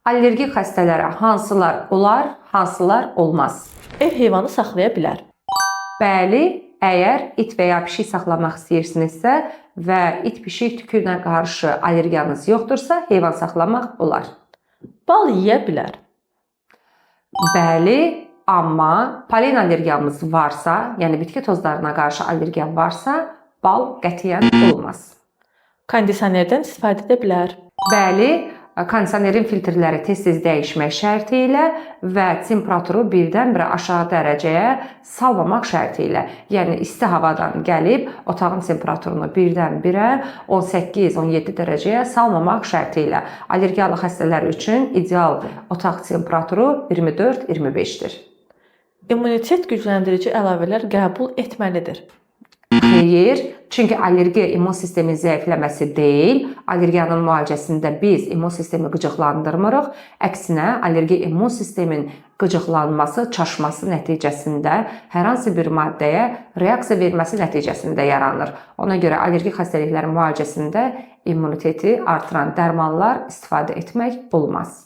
Allergik xəstələrə hansılar olar, hansılar olmaz? Ev heyvanı saxlaya bilər. Bəli, əgər it və ya pişik saxlamaq istəyirsinizsə və it-pişik tükünə qarşı allergiyanız yoxdursa, heyvan saxlamaq olar. Bal yeyə bilər. Bəli, amma polen allergiyamız varsa, yəni bitki tozlarına qarşı allergiya varsa, bal qətiyyən olmaz. Kondisionerdən istifadə edə bilər. Bəli, kondisionerin filtrləri tez-tez dəyişmək şərti ilə və temperaturu birdən-birə aşağı dərəcəyə salmamaq şərti ilə. Yəni isti havadan gəlib otağın temperaturunu birdən-birə 18-17 dərəcəyə salmamaq şərti ilə. Allergiyalı xəstələr üçün ideal otaq temperaturu 24-25-dir. İmmunitet gücləndirici əlavələr qəbul etməlidir. Xeyr, çünki allergiya immun sistemin zəifləməsi deyil. Allergiyanın müalicəsində biz immun sistemi qıcıqlandırmırıq. Əksinə, allergiya immun sistemin qıcıqlanması, çaşması nəticəsində hər hansı bir maddəyə reaksiya verməsi nəticəsində yaranır. Ona görə allergik xəstəliklərin müalicəsində immuniteti artıran dərmanlar istifadə etmək olmaz.